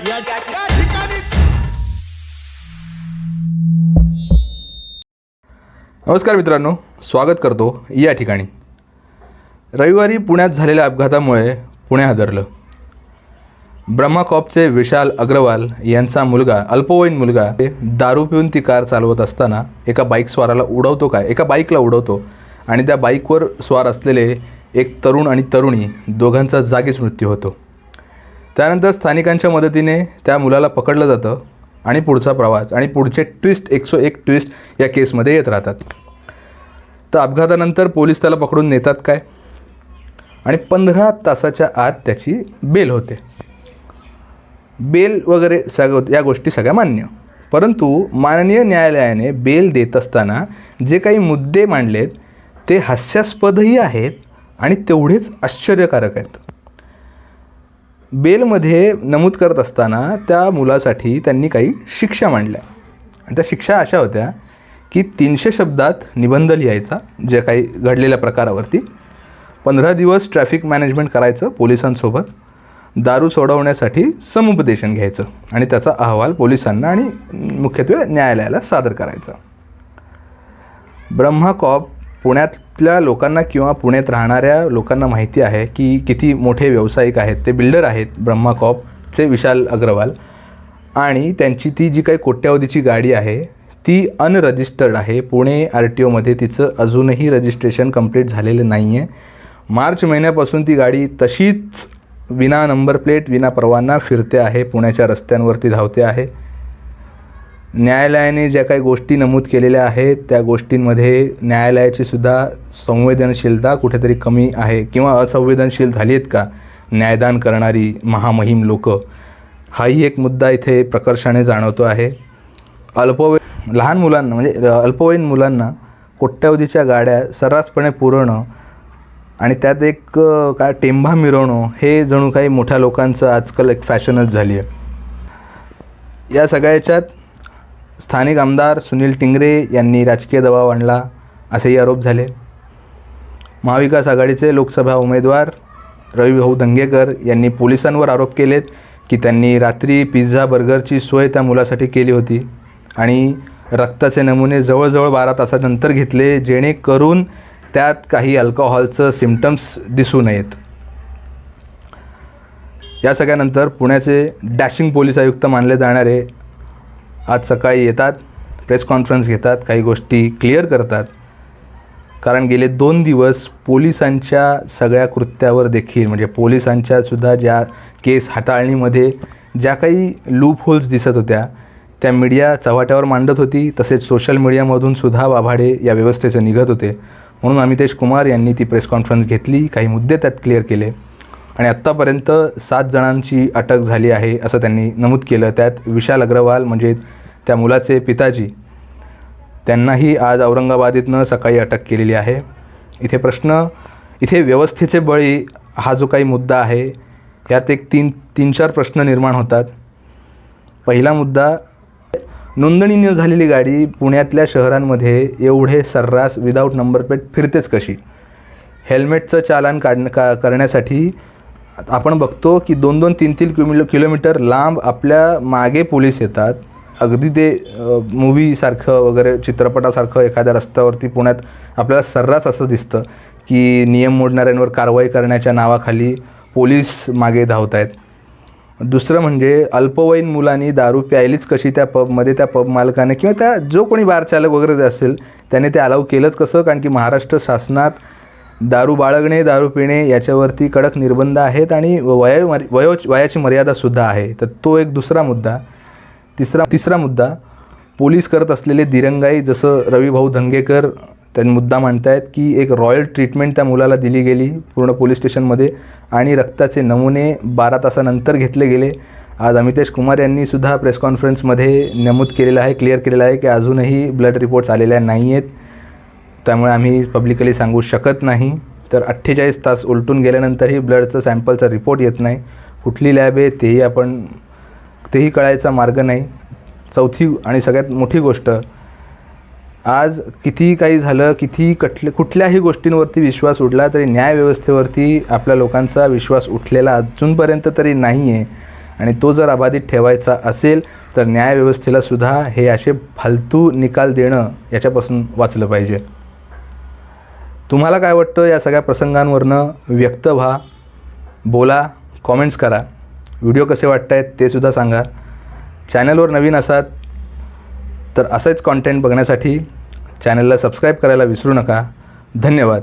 या ठिकाणी नमस्कार मित्रांनो, स्वागत करतो या ठिकाणी. रविवारी पुण्यात झालेल्या अपघातामुळे पुणे हादरलं. ब्रह्मा कॉपचे विशाल अग्रवाल यांचा मुलगा, अल्पवयीन मुलगा, दारू पिऊन ती कार चालवत असताना एका बाईकला उडवतो आणि त्या बाईकवर स्वार असलेले एक तरुण आणि तरुणी दोघांचा जागीच मृत्यू होतो. त्यानंतर स्थानिकांच्या मदतीने त्या मुलाला पकडलं जातं आणि पुढचा प्रवास आणि पुढचे ट्विस्ट 101 ट्विस्ट या केसमध्ये येत राहतात. तर अपघातानंतर पोलीस त्याला पकडून नेतात काय आणि 15 तासाच्या आत त्याची बेल होते. बेल वगैरे या गोष्टी सगळ्या मान्य, परंतु माननीय न्यायालयाने बेल देत असताना जे काही मुद्दे मांडलेत ते हास्यास्पदही आहेत आणि तेवढेच आश्चर्यकारक आहेत. बेलमध्ये नमूद करत असताना त्या मुलासाठी त्यांनी काही शिक्षा मांडल्या आणि त्या शिक्षा अशा होत्या की 300 शब्दात निबंध लिहायचा जे काही घडलेल्या प्रकारावरती, 15 दिवस ट्रॅफिक मॅनेजमेंट करायचं पोलिसांसोबत, दारू सोडवण्यासाठी समुपदेशन घ्यायचं आणि त्याचा अहवाल पोलिसांना आणि मुख्यत्वे न्यायालयाला सादर करायचा. ब्रह्मा कॉप पुण्यातल्या लोकांना किंवा पुण्यात राहणाऱ्या लोकांना माहिती आहे की किती मोठे व्यावसायिक आहेत. ते बिल्डर आहेत ब्रह्मा कॉपचे विशाल अग्रवाल, आणि त्यांची ती जी काही कोट्यावधीची गाडी आहे ती अनरजिस्टर्ड आहे. पुणे RTOमध्ये तिचं अजूनही रजिस्ट्रेशन कंप्लीट झालेलं नाही आहे. मार्च महिन्यापासून ती गाडी तशीच विना नंबर प्लेट, विना परवाना फिरते आहे, पुण्याच्या रस्त्यांवरती धावते आहे. न्यायालयाने ज्या काही गोष्टी नमूद केलेल्या आहेत त्या गोष्टींमध्ये न्यायालयाची सुद्धा संवेदनशीलता कुठेतरी कमी आहे किंवा असंवेदनशील झाली आहेत का न्यायदान करणारी महामहिम लोक, हाही एक मुद्दा इथे प्रकर्षाने जाणवतो आहे. लहान मुलांना म्हणजे अल्पवयीन मुलांना कोट्यावधीच्या गाड्या सर्रासपणे पुरवणं आणि त्यात एक काय टेंभा मिरवणं हे जणू काही मोठ्या लोकांचं आजकाल एक फॅशनच झाली आहे. या सगळ्याच्यात स्थानिक आमदार सुनील टिंगरे यांनी राजकीय दबाव आणला असेही आरोप झाले. महाविकास आघाडीचे लोकसभा उमेदवार रविभाऊ धंगेकर यांनी पोलिसांवर आरोप केलेत की त्यांनी रात्री पिझ्झा बर्गरची सोय त्या मुलासाठी केली होती आणि रक्ताचे नमुने जवळजवळ 12 तासानंतर घेतले जेणेकरून त्यात काही अल्कोहॉलचं सिम्पटम्स दिसू नयेत. या सगळ्यानंतर पुण्याचे डॅशिंग पोलीस आयुक्त मानले जाणारे आज सकाळी येतात, प्रेस कॉन्फरन्स घेतात, काही गोष्टी क्लिअर करतात. कारण गेले 2 दिवस पोलिसांच्या सगळ्या कृत्यावर देखील म्हणजे पोलिसांच्यासुद्धा ज्या केस हाताळणीमध्ये ज्या काही लूप होल्स दिसत होत्या त्या मीडिया चव्हाट्यावर मांडत होती. तसेच सोशल मीडियामधून सुद्धा वाभाडे या व्यवस्थेचे निघत होते. म्हणून अमितेश कुमार यांनी ती प्रेस कॉन्फरन्स घेतली, काही मुद्दे त्यात क्लिअर केले आणि आत्तापर्यंत 7 जणांची अटक झाली आहे असं त्यांनी नमूद केलं. त्यात विशाल अग्रवाल म्हणजे त्या मुलाचे पिताजी, त्यांनाही आज औरंगाबादेतनं सकाळी अटक केलेली आहे. इथे व्यवस्थेचे बळी हा जो काही मुद्दा आहे यात एक 3-4 प्रश्न निर्माण होतात. पहिला मुद्दा, नोंदणी न झालेली गाडी पुण्यातल्या शहरांमध्ये एवढे सर्रास विदाऊट नंबर प्लेट फिरतेच कशी? हेल्मेटचं चालान करण्यासाठी आपण बघतो की 2-2, 3-3 किलोमीटर लांब आपल्या मागे पोलीस येतात. अगदी ते मूव्हीसारखं वगैरे चित्रपटासारखं एखाद्या रस्त्यावरती पुण्यात आपल्याला सर्रास असं दिसतं की नियम मोडणाऱ्यांवर कारवाई करण्याच्या नावाखाली पोलीस मागे धावत आहेत. दुसरं म्हणजे अल्पवयीन मुलांनी दारू प्यायलीच कशी त्या पबमध्ये, त्या पब मालकाने किंवा त्या जो कोणी बार चालक वगैरे असेल त्याने ते अलाव केलंच कसं? कारण की महाराष्ट्र शासनात दारू बाळगणे, दारू पिणे याच्यावरती कडक निर्बंध आहेत आणि वयाची मर्यादासुद्धा आहे. तर तो एक दुसरा मुद्दा. तिसरा मुद्दा, पोलीस करत असलेले दिरंगाई, जसं रविभाऊ धंगेकर त्यांनी मुद्दा मांडतायत की एक रॉयल ट्रीटमेंट त्या मुलाला दिली गेली पूर्ण पोलीस स्टेशनमध्ये आणि रक्ताचे नमुने 12 तासानंतर घेतले गेले. आज अमितेश कुमार यांनी सुद्धा प्रेस कॉन्फरन्समध्ये नमूद केलेलं आहे, क्लिअर केलेलं आहे की अजूनही ब्लड रिपोर्ट्स आलेल्या नाही आहेत, त्यामुळे आम्ही पब्लिकली सांगू शकत नाही. तर 48 तास उलटून गेल्यानंतरही ब्लडचं सॅम्पलचा रिपोर्ट येत नाही. कुठली लॅब आहे तेही कळायचा मार्ग नाही. चौथी आणि सगळ्यात मोठी गोष्ट, आज कितीही काही झालं, कुठल्याही गोष्टींवरती विश्वास उडला तरी न्यायव्यवस्थेवरती आपल्या लोकांचा विश्वास उठलेला अजूनपर्यंत तरी नाही आहे. आणि तो जर अबाधित ठेवायचा असेल तर न्यायव्यवस्थेलासुद्धा हे असे फालतू निकाल देणं याच्यापासून वाचलं पाहिजे. तुम्हाला काय वाटतं या सगळ्या प्रसंगांवरनं व्यक्त व्हा, बोला, कॉमेंट्स करा. व्हिडिओ कसे वाटत आहेत ते सुद्धा सांगा. चॅनलवर नवीन असाल तर असेच कॉन्टेंट बघण्यासाठी चॅनलला सबस्क्राईब करायला विसरू नका. धन्यवाद.